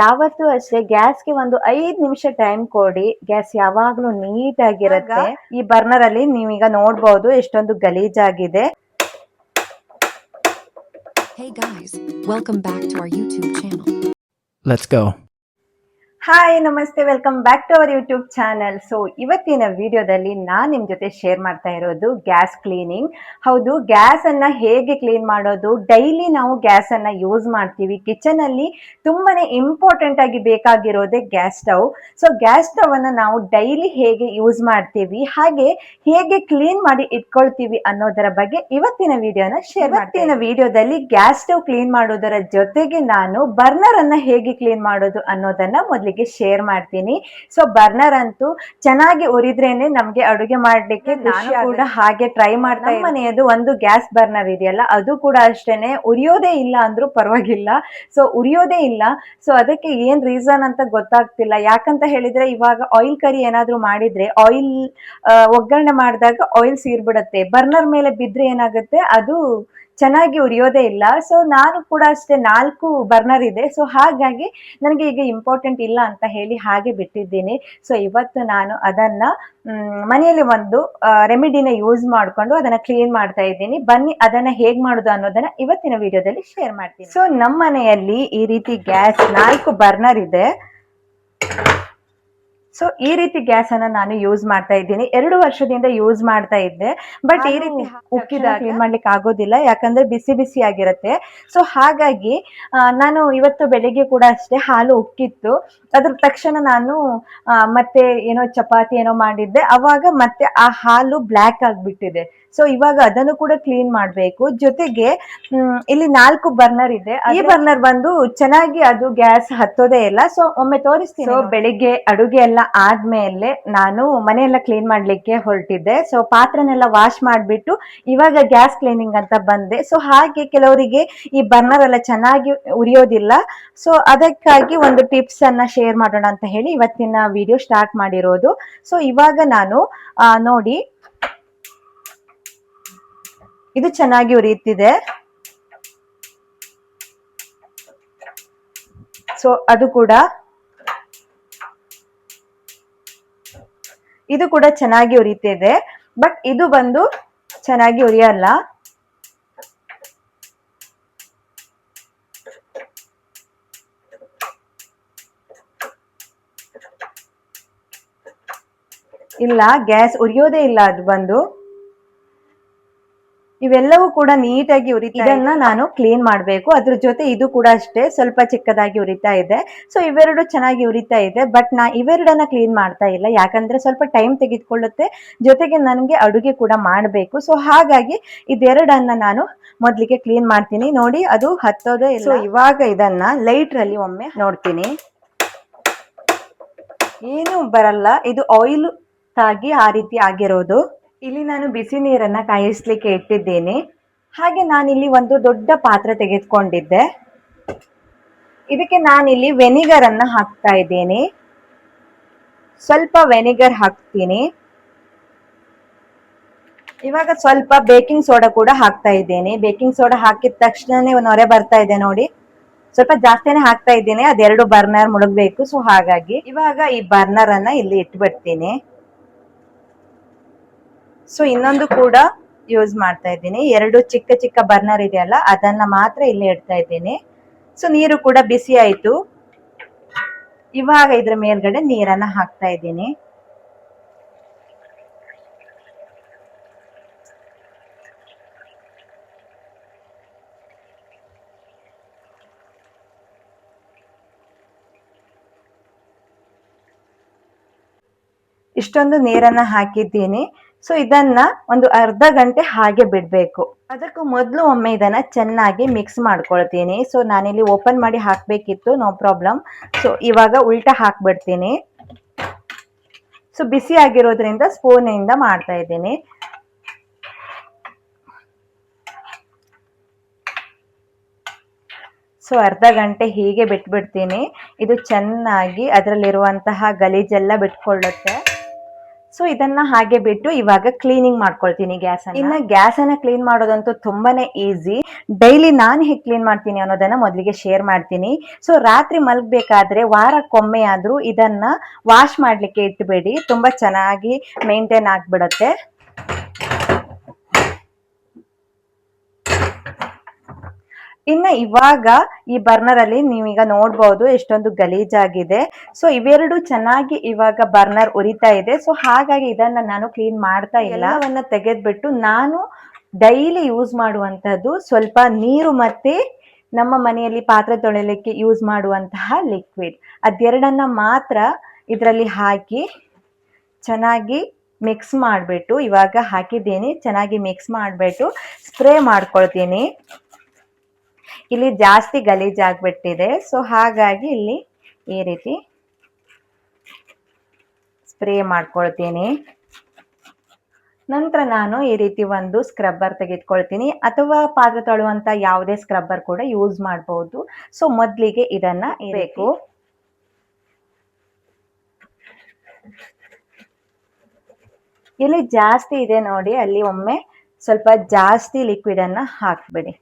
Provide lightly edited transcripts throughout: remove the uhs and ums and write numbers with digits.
ಯಾವತ್ತೂ ಅಷ್ಟೇ ಗ್ಯಾಸ್ಗೆ ಒಂದು 5 ನಿಮಿಷ ಟೈಮ್ ಕೊಡಿ. ಗ್ಯಾಸ್ ಯಾವಾಗ್ಲೂ ನೀಟ್ ಆಗಿರುತ್ತೆ. ಈ ಬರ್ನರ್ ಅಲ್ಲಿ ನೀವೀಗ ನೋಡ್ಬೋದು ಎಷ್ಟೊಂದು ಗಲೀಜಾಗಿದೆ. Hey guys, welcome back to our YouTube channel. Let's go. Hi ನಮಸ್ತೆ, welcome back to our YouTube channel. So ಇವತ್ತಿನ ವಿಡಿಯೋದಲ್ಲಿ ನಾನು ನಿಮ್ಮ ಜೊತೆ ಶೇರ್ ಮಾಡ್ತಾ ಇರೋದು ಗ್ಯಾಸ್ ಕ್ಲೀನಿಂಗ್. ಹೌದು, ಗ್ಯಾಸ್ ಅನ್ನ ಹೇಗೆ ಕ್ಲೀನ್ ಮಾಡೋದು. ಡೈಲಿ ನಾವು ಗ್ಯಾಸ್ ಅನ್ನ ಯೂಸ್ ಮಾಡ್ತೀವಿ. ಕಿಚನ್ ಅಲ್ಲಿ ತುಂಬಾನೇ ಇಂಪಾರ್ಟೆಂಟ್ ಆಗಿ ಬೇಕಾಗಿರೋದೇ gas stove. So gas stove ಅನ್ನ ನಾವು ಡೈಲಿ ಹೇಗೆ ಯೂಸ್ ಮಾಡ್ತೀವಿ, ಹಾಗೆ ಹೇಗೆ ಕ್ಲೀನ್ ಮಾಡಿ ಇಟ್ಕೊಳ್ತೀವಿ ಅನ್ನೋದರ ಬಗ್ಗೆ ಇವತ್ತಿನ ವಿಡಿಯೋನ ಶೇರ್ ಮಾಡ್ತೀನಿ. ಇವತ್ತಿನ ವಿಡಿಯೋದಲ್ಲಿ ಗ್ಯಾಸ್ ಸ್ಟವ್ ಕ್ಲೀನ್ ಮಾಡೋದರ ಜೊತೆಗೆ ನಾನು ಬರ್ನರ್ ಅನ್ನ ಹೇಗೆ ಕ್ಲೀನ್ ಮಾಡೋದು ಅನ್ನೋದನ್ನ ಮೊದಲಿಗೆ ಶೇರ್ ಮಾಡ್ತೀನಿ. ಸೊ ಬರ್ನರ್ ಅಂತೂ ಚೆನ್ನಾಗಿ ಉರಿದ್ರೇನೆ ನಮ್ಗೆ ಅಡುಗೆ ಮಾಡ್ಲಿಕ್ಕೆ ನಾನು ಕೂಡ ಹಾಗೆ ಟ್ರೈ ಮಾಡ್ತಾ ಇದ್ದೀನಿ. ಮನೆಯದು ಒಂದು ಗ್ಯಾಸ್ ಬರ್ನರ್ ಇದೆಯಲ್ಲ, ಅದು ಕೂಡ ಅಷ್ಟೇನೆ ಉರಿಯೋದೇ ಇಲ್ಲ ಅಂದ್ರೂ ಪರವಾಗಿಲ್ಲ. ಸೊ ಉರಿಯೋದೇ ಇಲ್ಲ. ಸೊ ಅದಕ್ಕೆ ಏನ್ ರೀಸನ್ ಅಂತ ಗೊತ್ತಾಗ್ತಿಲ್ಲ. ಯಾಕಂತ ಹೇಳಿದ್ರೆ ಇವಾಗ ಆಯಿಲ್ ಕರಿ ಏನಾದ್ರೂ ಮಾಡಿದ್ರೆ ಆಯಿಲ್ ಒಗ್ಗರಣೆ ಮಾಡಿದಾಗ ಆಯಿಲ್ ಸೀರ್ಬಿಡತ್ತೆ. ಬರ್ನರ್ ಮೇಲೆ ಬಿದ್ರೆ ಏನಾಗುತ್ತೆ, ಅದು ಚೆನ್ನಾಗಿ ಉರಿಯೋದೇ ಇಲ್ಲ. ಸೊ ನಾನು ಕೂಡ ಅಷ್ಟೇ 4 ಬರ್ನರ್ ಇದೆ. ಸೊ ಹಾಗಾಗಿ ನನಗೆ ಈಗ ಇಂಪಾರ್ಟೆಂಟ್ ಇಲ್ಲ ಅಂತ ಹೇಳಿ ಹಾಗೆ ಬಿಟ್ಟಿದ್ದೀನಿ. ಸೊ ಇವತ್ತು ನಾನು ಅದನ್ನ ಮನೆಯಲ್ಲಿ ಒಂದು ರೆಮಿಡಿನ ಯೂಸ್ ಮಾಡಿಕೊಂಡು ಅದನ್ನ ಕ್ಲೀನ್ ಮಾಡ್ತಾ ಇದ್ದೀನಿ. ಬನ್ನಿ ಅದನ್ನ ಹೇಗ್ ಮಾಡೋದು ಅನ್ನೋದನ್ನ ಇವತ್ತಿನ ವಿಡಿಯೋದಲ್ಲಿ ಶೇರ್ ಮಾಡ್ತೀನಿ. ಸೊ ನಮ್ಮ ಮನೆಯಲ್ಲಿ ಈ ರೀತಿ ಗ್ಯಾಸ್ 4 ಬರ್ನರ್ ಇದೆ. ಸೊ ಈ ರೀತಿ ಗ್ಯಾಸ್ ಅನ್ನ ನಾನು ಯೂಸ್ ಮಾಡ್ತಾ ಇದ್ದೀನಿ. 2 ವರ್ಷದಿಂದ ಯೂಸ್ ಮಾಡ್ತಾ ಇದ್ದೆ. ಬಟ್ ಈ ರೀತಿ ಉಕ್ಕಿದಾಗ ಕ್ಲೀನ್ ಮಾಡ್ಲಿಕ್ಕೆ ಆಗೋದಿಲ್ಲ, ಯಾಕಂದ್ರೆ ಬಿಸಿ ಬಿಸಿ ಆಗಿರುತ್ತೆ. ಸೊ ಹಾಗಾಗಿ ನಾನು ಇವತ್ತು ಬೆಳಿಗ್ಗೆ ಕೂಡ ಅಷ್ಟೇ ಹಾಲು ಉಕ್ಕಿತ್ತು. ಅದ್ರ ತಕ್ಷಣ ನಾನು ಮತ್ತೆ ಏನೋ ಚಪಾತಿ ಏನೋ ಮಾಡಿದ್ದೆ, ಅವಾಗ ಮತ್ತೆ ಆ ಹಾಲು ಬ್ಲ್ಯಾಕ್ ಆಗ್ಬಿಟ್ಟಿದೆ. ಸೊ ಇವಾಗ ಅದನ್ನು ಕೂಡ ಕ್ಲೀನ್ ಮಾಡ್ಬೇಕು. ಜೊತೆಗೆ ಇಲ್ಲಿ 4 ಬರ್ನರ್ ಇದೆ. ಈ ಬರ್ನರ್ ಬಂದು ಚೆನ್ನಾಗಿ ಅದು ಗ್ಯಾಸ್ ಹತ್ತೋದೇ ಇಲ್ಲ. ಸೊ ಒಮ್ಮೆ ತೋರಿಸ್ತೀನಿ. ಸೊ ಬೆಳಿಗ್ಗೆ ಅಡುಗೆ ಎಲ್ಲ ಆದ್ಮೇಲೆ ನಾನು ಮನೆಯೆಲ್ಲ ಕ್ಲೀನ್ ಮಾಡ್ಲಿಕ್ಕೆ ಹೊರಟಿದ್ದೆ. ಸೊ ಪಾತ್ರೆನೆಲ್ಲ ವಾಶ್ ಮಾಡ್ಬಿಟ್ಟು ಇವಾಗ ಗ್ಯಾಸ್ ಕ್ಲೀನಿಂಗ್ ಅಂತ ಬಂದೆ. ಸೊ ಹಾಗೆ ಕೆಲವರಿಗೆ ಈ ಬರ್ನರ್ ಎಲ್ಲ ಚೆನ್ನಾಗಿ ಉರಿಯೋದಿಲ್ಲ. ಸೊ ಅದಕ್ಕಾಗಿ ಒಂದು ಟಿಪ್ಸ್ ಅನ್ನ ಶೇರ್ ಮಾಡೋಣ ಅಂತ ಹೇಳಿ ಇವತ್ತಿನ ವಿಡಿಯೋ ಸ್ಟಾರ್ಟ್ ಮಾಡಿರೋದು. ಸೊ ಇವಾಗ ನಾನು ನೋಡಿ, ಇದು ಚೆನ್ನಾಗಿ ಉರಿಯುತ್ತಿದೆ. ಸೊ ಇದು ಕೂಡ ಚೆನ್ನಾಗಿ ಉರಿತಿದೆ. ಬಟ್ ಇದು ಬಂದು ಚೆನ್ನಾಗಿ ಉರಿಯಲ್ಲ. ಇಲ್ಲ, ಗ್ಯಾಸ್ ಉರಿಯೋದೇ ಇಲ್ಲ. ಅದು ಬಂದು ಇವೆಲ್ಲವೂ ಕೂಡ ನೀಟಾಗಿ ಉರಿತಾ, ಇದನ್ನ ನಾನು ಕ್ಲೀನ್ ಮಾಡ್ಬೇಕು. ಅದ್ರ ಜೊತೆ ಇದು ಕೂಡ ಅಷ್ಟೇ ಸ್ವಲ್ಪ ಚಿಕ್ಕದಾಗಿ ಉರಿತಾ ಇದೆ. ಸೊ ಇವೆರಡು ಚೆನ್ನಾಗಿ ಉರಿತಾ ಇದೆ. ಬಟ್ ನಾ ಇವೆರಡನ್ನ ಕ್ಲೀನ್ ಮಾಡ್ತಾ ಇಲ್ಲ, ಯಾಕಂದ್ರೆ ಸ್ವಲ್ಪ ಟೈಮ್ ತೆಗೆದುಕೊಳ್ಳುತ್ತೆ. ಜೊತೆಗೆ ನನಗೆ ಅಡುಗೆ ಕೂಡ ಮಾಡಬೇಕು. ಸೊ ಹಾಗಾಗಿ ಇದೆರಡನ್ನ ನಾನು ಮೊದ್ಲಿಗೆ ಕ್ಲೀನ್ ಮಾಡ್ತೀನಿ. ನೋಡಿ, ಅದು ಹತ್ತೋದೇ ಇಲ್ಲ. ಸೊ ಇವಾಗ ಇದನ್ನ ಲೈಟರ್ ಅಲ್ಲಿ ಒಮ್ಮೆ ನೋಡ್ತೀನಿ. ಏನು ಬರಲ್ಲ, ಇದು ಆಯಿಲ್ ತಾಗಿ ಆ ರೀತಿ ಆಗಿರೋದು. ಇಲ್ಲಿ ನಾನು ಬಿಸಿ ನೀರನ್ನ ಕಾಯಿಸ್ಲಿಕ್ಕೆ ಇಟ್ಟಿದ್ದೇನೆ. ಹಾಗೆ ನಾನಿಲ್ಲಿ ಒಂದು ದೊಡ್ಡ ಪಾತ್ರೆ ತೆಗೆದುಕೊಂಡಿದ್ದೆ. ಇದಕ್ಕೆ ನಾನಿಲ್ಲಿ ವೆನಿಗರ್ ಅನ್ನ ಹಾಕ್ತಾ ಇದ್ದೇನೆ. ಸ್ವಲ್ಪ ವೆನಿಗರ್ ಹಾಕ್ತೀನಿ. ಇವಾಗ ಸ್ವಲ್ಪ ಬೇಕಿಂಗ್ ಸೋಡಾ ಕೂಡ ಹಾಕ್ತಾ ಇದ್ದೇನೆ. ಬೇಕಿಂಗ್ ಸೋಡಾ ಹಾಕಿದ ತಕ್ಷಣನೇ ನೊರೆ ಬರ್ತಾ ಇದೆ ನೋಡಿ. ಸ್ವಲ್ಪ ಜಾಸ್ತಿನೇ ಹಾಕ್ತಾ ಇದ್ದೀನಿ, ಅದೆರಡು ಬರ್ನರ್ ಮುಳುಗಬೇಕು. ಸೊ ಹಾಗಾಗಿ ಇವಾಗ ಈ ಬರ್ನರ್ ಅನ್ನ ಇಲ್ಲಿ ಇಟ್ಬಿಡ್ತೀನಿ. ಸೊ ಇನ್ನೊಂದು ಕೂಡ ಯೂಸ್ ಮಾಡ್ತಾ ಇದ್ದೀನಿ. 2 ಚಿಕ್ಕ ಚಿಕ್ಕ ಬರ್ನರ್ ಇದೆಯಲ್ಲ, ಅದನ್ನ ಮಾತ್ರ ಇಲ್ಲಿ ಇಡ್ತಾ ಇದ್ದೀನಿ. ಸೊ ನೀರು ಕೂಡ ಬಿಸಿ ಆಯ್ತು. ಇವಾಗ ಇದ್ರ ಮೇಲ್ಗಡೆ ನೀರನ್ನ ಹಾಕ್ತಾ ಇದ್ದೀನಿ. ಇಷ್ಟೊಂದು ನೀರನ್ನ ಹಾಕಿದ್ದೀನಿ. ಸೊ ಇದನ್ನ ಒಂದು ಅರ್ಧ ಗಂಟೆ ಹಾಗೆ ಬಿಡ್ಬೇಕು. ಅದಕ್ಕೂ ಮೊದಲು ಒಮ್ಮೆ ಇದನ್ನ ಚೆನ್ನಾಗಿ ಮಿಕ್ಸ್ ಮಾಡ್ಕೊಳ್ತೀನಿ. ಸೊ ನಾನಿಲ್ಲಿ ಓಪನ್ ಮಾಡಿ ಹಾಕ್ಬೇಕಿತ್ತು, ನೋ ಪ್ರಾಬ್ಲಮ್. ಸೊ ಇವಾಗ ಉಲ್ಟಾ ಹಾಕ್ಬಿಡ್ತೀನಿ. ಸೊ ಬಿಸಿ ಆಗಿರೋದ್ರಿಂದ ಸ್ಪೂನ್ ಇಂದ ಮಾಡ್ತಾ ಇದ್ದೀನಿ. ಸೊ ಅರ್ಧ ಗಂಟೆ ಹೀಗೆ ಬಿಟ್ಬಿಡ್ತೀನಿ. ಇದು ಚೆನ್ನಾಗಿ ಅದರಲ್ಲಿರುವಂತಹ ಗಲೀಜೆಲ್ಲ ಬಿಟ್ಕೊಳ್ಳುತ್ತೆ. ಸೊ ಇದನ್ನ ಹಾಗೆ ಬಿಟ್ಟು ಇವಾಗ ಕ್ಲೀನಿಂಗ್ ಮಾಡ್ಕೊಳ್ತೀನಿ ಗ್ಯಾಸ್. ಇನ್ನ ಗ್ಯಾಸ್ ಅನ್ನ ಕ್ಲೀನ್ ಮಾಡೋದಂತೂ ತುಂಬಾನೇ ಈಸಿ. ಡೈಲಿ ನಾನು ಹೇಗೆ ಕ್ಲೀನ್ ಮಾಡ್ತೀನಿ ಅನ್ನೋದನ್ನ ಮೊದಲಿಗೆ ಶೇರ್ ಮಾಡ್ತೀನಿ. ಸೊ ರಾತ್ರಿ ಮಲಗಬೇಕಾದ್ರೆ ವಾರಕ್ಕೊಮ್ಮೆ ಆದ್ರೂ ಇದನ್ನ ವಾಶ್ ಮಾಡ್ಲಿಕ್ಕೆ ಇಟ್ಬೇಡಿ, ತುಂಬಾ ಚೆನ್ನಾಗಿ ಮೇಂಟೈನ್ ಆಗ್ಬಿಡತ್ತೆ. ಇನ್ನ ಇವಾಗ ಈ ಬರ್ನರ್ ಅಲ್ಲಿ ನೀವೀಗ ನೋಡ್ಬೋದು ಎಷ್ಟೊಂದು ಗಲೀಜಾಗಿದೆ. ಸೊ ಇವೆರಡು ಚೆನ್ನಾಗಿ ಇವಾಗ ಬರ್ನರ್ ಉರಿತಾ ಇದೆ. ಸೊ ಹಾಗಾಗಿ ಇದನ್ನ ನಾನು ಕ್ಲೀನ್ ಮಾಡ್ತಾ ಇಲ್ಲ. ಎಲ್ಲವನ್ನ ತೆಗೆದ್ಬಿಟ್ಟು ನಾನು ಡೈಲಿ ಯೂಸ್ ಮಾಡುವಂತದ್ದು ಸ್ವಲ್ಪ ನೀರು ಮತ್ತೆ ನಮ್ಮ ಮನೆಯಲ್ಲಿ ಪಾತ್ರೆ ತೊಳೆಯಲಿಕ್ಕೆ ಯೂಸ್ ಮಾಡುವಂತಹ ಲಿಕ್ವಿಡ್, ಅದೆರಡನ್ನ ಮಾತ್ರ ಇದರಲ್ಲಿ ಹಾಕಿ ಚೆನ್ನಾಗಿ ಮಿಕ್ಸ್ ಮಾಡಿಬಿಟ್ಟು, ಇವಾಗ ಹಾಕಿದ್ದೀನಿ, ಚೆನ್ನಾಗಿ ಮಿಕ್ಸ್ ಮಾಡಿಬಿಟ್ಟು ಸ್ಪ್ರೇ ಮಾಡ್ಕೊಳ್ತೀನಿ. ಇಲ್ಲಿ ಜಾಸ್ತಿ ಗಲೀಜಾಗ್ಬಿಟ್ಟಿದೆ. ಸೊ ಹಾಗಾಗಿ ಇಲ್ಲಿ ಈ ರೀತಿ ಸ್ಪ್ರೇ ಮಾಡ್ಕೊಳ್ತೀನಿ. ನಂತರ ನಾನು ಈ ರೀತಿ ಒಂದು ಸ್ಕ್ರಬ್ಬರ್ ತೆಗೆದುಕೊಳ್ತೀನಿ, ಅಥವಾ ಪಾತ್ರೆ ತೊಳುವಂತ ಯಾವುದೇ ಸ್ಕ್ರಬ್ಬರ್ ಕೂಡ ಯೂಸ್ ಮಾಡಬಹುದು. ಸೊ ಮೊದಲಿಗೆ ಇದನ್ನ ಬೇಕು. ಇಲ್ಲಿ ಜಾಸ್ತಿ ಇದೆ ನೋಡಿ, ಅಲ್ಲಿ ಒಮ್ಮೆ ಸ್ವಲ್ಪ ಜಾಸ್ತಿ ಲಿಕ್ವಿಡ್ ಅನ್ನ ಹಾಕ್ಬಿಡಿ.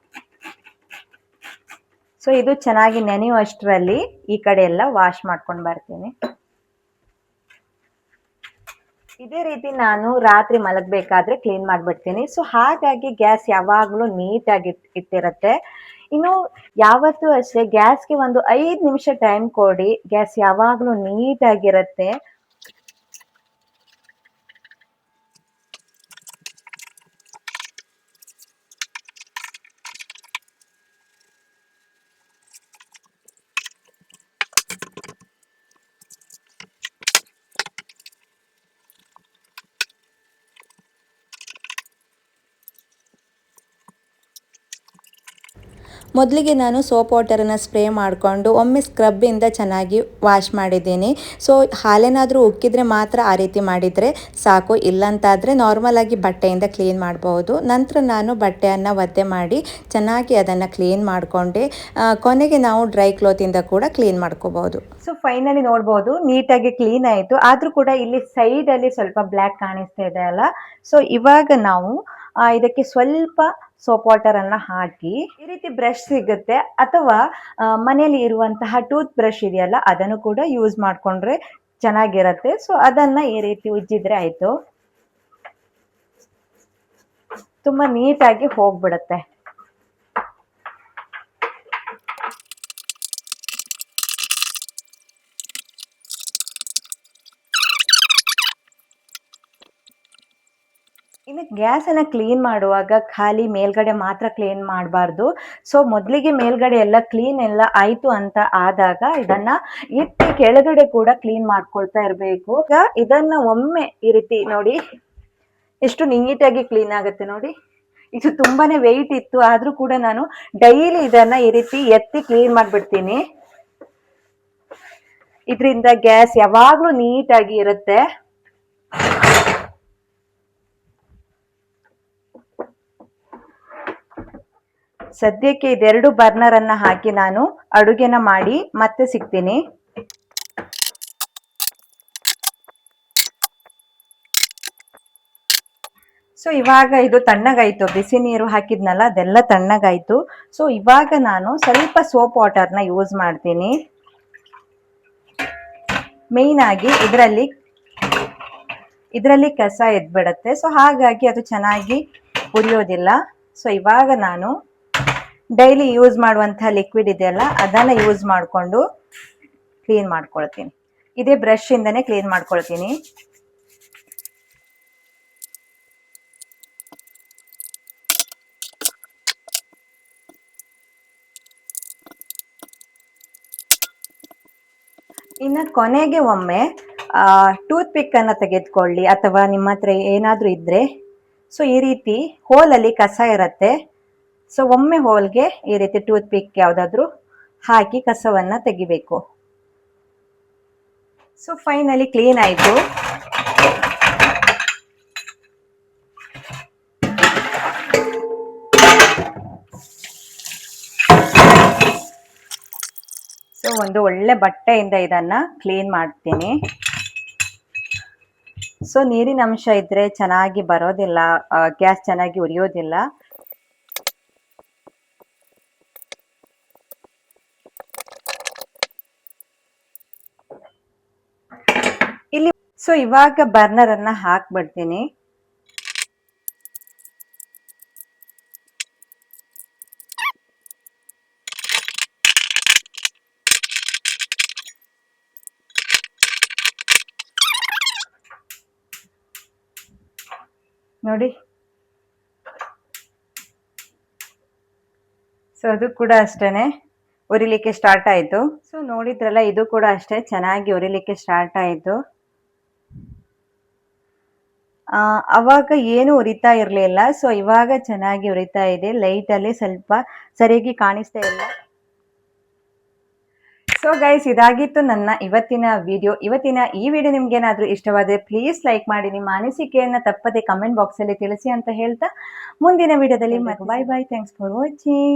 ಸೊ ಇದು ಚೆನ್ನಾಗಿ ನೆನೆಯುವಷ್ಟರಲ್ಲಿ ಈ ಕಡೆ ಎಲ್ಲ ವಾಶ್ ಮಾಡ್ಕೊಂಡು ಬರ್ತೀನಿ. ಇದೇ ರೀತಿ ನಾನು ರಾತ್ರಿ ಮಲಗಬೇಕಾದ್ರೆ ಕ್ಲೀನ್ ಮಾಡಿಬಿಡ್ತೀನಿ. ಸೊ ಹಾಗಾಗಿ ಗ್ಯಾಸ್ ಯಾವಾಗಲೂ ನೀಟಾಗಿ ಇಟ್ಟಿರುತ್ತೆ. ಇನ್ನು ಯಾವತ್ತೂ ಅಷ್ಟೇ ಗ್ಯಾಸ್ಗೆ ಒಂದು 5 ನಿಮಿಷ ಟೈಮ್ ಕೊಡಿ, ಗ್ಯಾಸ್ ಯಾವಾಗಲೂ ನೀಟಾಗಿರುತ್ತೆ. ಮೊದಲಿಗೆ ನಾನು ಸೋಪ್ ವಾಟರನ್ನು ಸ್ಪ್ರೇ ಮಾಡಿಕೊಂಡು ಒಮ್ಮೆ ಸ್ಕ್ರಬ್ಬಿಂದ ಚೆನ್ನಾಗಿ ವಾಶ್ ಮಾಡಿದ್ದೀನಿ. ಸೊ ಹಾಲೇನಾದರೂ ಉಕ್ಕಿದ್ರೆ ಮಾತ್ರ ಆ ರೀತಿ ಮಾಡಿದರೆ ಸಾಕು, ಇಲ್ಲಂತಾದರೆ ನಾರ್ಮಲಾಗಿ ಬಟ್ಟೆಯಿಂದ ಕ್ಲೀನ್ ಮಾಡಬಹುದು. ನಂತರ ನಾನು ಬಟ್ಟೆಯನ್ನು ಒದ್ದೆ ಮಾಡಿ ಚೆನ್ನಾಗಿ ಅದನ್ನು ಕ್ಲೀನ್ ಮಾಡಿಕೊಂಡೆ. ಕೊನೆಗೆ ನಾವು ಡ್ರೈ ಕ್ಲೋತಿಂದ ಕೂಡ ಕ್ಲೀನ್ ಮಾಡ್ಕೋಬಹುದು. ಸೊ ಫೈನಲಿ ನೋಡ್ಬೋದು ನೀಟಾಗಿ ಕ್ಲೀನ್ ಆಯಿತು. ಆದರೂ ಕೂಡ ಇಲ್ಲಿ ಸೈಡಲ್ಲಿ ಸ್ವಲ್ಪ ಬ್ಲ್ಯಾಕ್ ಕಾಣಿಸ್ತಾ ಇದೆ ಅಲ್ಲ. ಸೊ ಇವಾಗ ನಾವು ಇದಕ್ಕೆ ಸ್ವಲ್ಪ ಸೋಪ್ ವಾಟರ್ ಅನ್ನ ಹಾಕಿ, ಈ ರೀತಿ ಬ್ರಷ್ ಸಿಗುತ್ತೆ ಅಥವಾ ಮನೆಯಲ್ಲಿ ಇರುವಂತಹ ಟೂತ್ ಬ್ರಷ್ ಇದೆಯಲ್ಲ ಅದನ್ನು ಕೂಡ ಯೂಸ್ ಮಾಡ್ಕೊಂಡ್ರೆ ಚೆನ್ನಾಗಿರತ್ತೆ. ಸೊ ಅದನ್ನ ಈ ರೀತಿ ಉಜ್ಜಿದ್ರೆ ಆಯ್ತು, ತುಂಬಾ ನೀಟಾಗಿ ಹೋಗ್ಬಿಡತ್ತೆ. ಇನ್ನು ಗ್ಯಾಸನ್ನು ಕ್ಲೀನ್ ಮಾಡುವಾಗ ಖಾಲಿ ಮೇಲ್ಗಡೆ ಮಾತ್ರ ಕ್ಲೀನ್ ಮಾಡಬಾರ್ದು. ಸೊ ಮೊದಲಿಗೆ ಮೇಲ್ಗಡೆ ಎಲ್ಲ ಕ್ಲೀನ್ ಎಲ್ಲ ಆಯಿತು ಅಂತ ಆದಾಗ ಇದನ್ನ ಎತ್ತಿ ಕೆಳಗಡೆ ಕೂಡ ಕ್ಲೀನ್ ಮಾಡ್ಕೊಳ್ತಾ ಇರಬೇಕು. ಇದನ್ನ ಒಮ್ಮೆ ಈ ರೀತಿ ನೋಡಿ ಎಷ್ಟು ನೀಟಾಗಿ ಕ್ಲೀನ್ ಆಗುತ್ತೆ ನೋಡಿ. ಇದು ತುಂಬಾನೇ ವೆಯ್ಟ್ ಇತ್ತು, ಆದ್ರೂ ಕೂಡ ನಾನು ಡೈಲಿ ಇದನ್ನ ಈ ರೀತಿ ಎತ್ತಿ ಕ್ಲೀನ್ ಮಾಡ್ಬಿಡ್ತೀನಿ. ಇದರಿಂದ ಗ್ಯಾಸ್ ಯಾವಾಗ್ಲೂ ನೀಟಾಗಿ ಇರುತ್ತೆ. ಸದ್ಯಕ್ಕೆ ಇದೆರಡು ಬರ್ನರ್ ಅನ್ನ ಹಾಕಿ ನಾನು ಅಡುಗೆನ ಮಾಡಿ ಮತ್ತೆ ಸಿಗ್ತೀನಿ. ಸೊ ಇವಾಗ ಇದು ತಣ್ಣಗಾಯ್ತು, ಬಿಸಿ ನೀರು ಹಾಕಿದ್ನಲ್ಲ ಅದೆಲ್ಲ ತಣ್ಣಗಾಯ್ತು. ಸೊ ಇವಾಗ ನಾನು ಸ್ವಲ್ಪ ಸೋಪ್ ವಾಟರ್ನ ಯೂಸ್ ಮಾಡ್ತೀನಿ. ಮೇನ್ ಆಗಿ ಇದರಲ್ಲಿ ಕಸ ಎದ್ಬಿಡತ್ತೆ. ಸೊ ಹಾಗಾಗಿ ಅದು ಚೆನ್ನಾಗಿ ಉರಿಯೋದಿಲ್ಲ. ಸೊ ಇವಾಗ ನಾನು ಡೈಲಿ ಯೂಸ್ ಮಾಡುವಂತಹ ಲಿಕ್ವಿಡ್ ಇದೆಯಲ್ಲ ಅದನ್ನ ಯೂಸ್ ಮಾಡಿಕೊಂಡು ಕ್ಲೀನ್ ಮಾಡ್ಕೊಳ್ತೀನಿ. ಇದೇ ಬ್ರಷ್ ಇಂದನೇ ಕ್ಲೀನ್ ಮಾಡ್ಕೊಳ್ತೀನಿ. ಇನ್ನು ಕೊನೆಗೆ ಒಮ್ಮೆ ಟೂತ್ ಪಿಕ್ ಅನ್ನ ತೆಗೆದುಕೊಳ್ಳಿ, ಅಥವಾ ನಿಮ್ಮ ಹತ್ರ ಏನಾದ್ರೂ ಇದ್ರೆ. ಸೊ ಈ ರೀತಿ ಹೋಲಲ್ಲಿ ಕಸ ಇರತ್ತೆ. ಸೊ ಒಮ್ಮೆ ಹೋಲ್ಗೆ ಈ ರೀತಿ ಟೂತ್ ಪಿಕ್ ಯಾವುದಾದ್ರೂ ಹಾಕಿ ಕಸವನ್ನ ತೆಗಿಬೇಕು. ಸೊ ಫೈನಲಿ ಕ್ಲೀನ್ ಆಯ್ತು. ಸೊ ಒಂದು ಒಳ್ಳೆ ಬಟ್ಟೆಯಿಂದ ಇದನ್ನ ಕ್ಲೀನ್ ಮಾಡ್ತೀನಿ. ಸೊ ನೀರಿನ ಅಂಶ ಇದ್ರೆ ಚೆನ್ನಾಗಿ ಬರೋದಿಲ್ಲ, ಗ್ಯಾಸ್ ಚೆನ್ನಾಗಿ ಉರಿಯೋದಿಲ್ಲ. ಇಲ್ಲಿ ಸೊ ಇವಾಗ ಬರ್ನರ್ ಅನ್ನ ಹಾಕ್ಬಿಡ್ತೀನಿ. ನೋಡಿ, ಸೊ ಅದು ಕೂಡ ಅಷ್ಟೇನೆ ಉರಿಲಿಕ್ಕೆ ಸ್ಟಾರ್ಟ್ ಆಯ್ತು. ಸೊ ನೋಡಿದ್ರಲ್ಲ, ಇದು ಕೂಡ ಅಷ್ಟೇ ಚೆನ್ನಾಗಿ ಉರಿಲಿಕ್ಕೆ ಸ್ಟಾರ್ಟ್ ಆಯ್ತು. ಅವಾಗ ಏನು ಉರಿತಾ ಇರಲಿಲ್ಲ. ಸೊ ಇವಾಗ ಚೆನ್ನಾಗಿ ಉರಿತಾ ಇದೆ. ಲೈಟ್ ಅಲ್ಲಿ ಸ್ವಲ್ಪ ಸರಿಯಾಗಿ ಕಾಣಿಸ್ತಾ ಇಲ್ಲ. ಸೊ ಗೈಸ್, ಇದಾಗಿತ್ತು ನನ್ನ ಇವತ್ತಿನ ವಿಡಿಯೋ. ಇವತ್ತಿನ ಈ ವಿಡಿಯೋ ನಿಮ್ಗೆ ಏನಾದ್ರೂ ಇಷ್ಟವಾದ್ರೆ ಪ್ಲೀಸ್ ಲೈಕ್ ಮಾಡಿ, ನಿಮ್ಮ ಅನಿಸಿಕೆಯನ್ನ ತಪ್ಪದೆ ಕಮೆಂಟ್ ಬಾಕ್ಸ್ ಅಲ್ಲಿ ತಿಳಿಸಿ ಅಂತ ಹೇಳ್ತಾ ಮುಂದಿನ ವಿಡಿಯೋದಲ್ಲಿ ಮತ್ತೆ bye bye. Thanks for watching.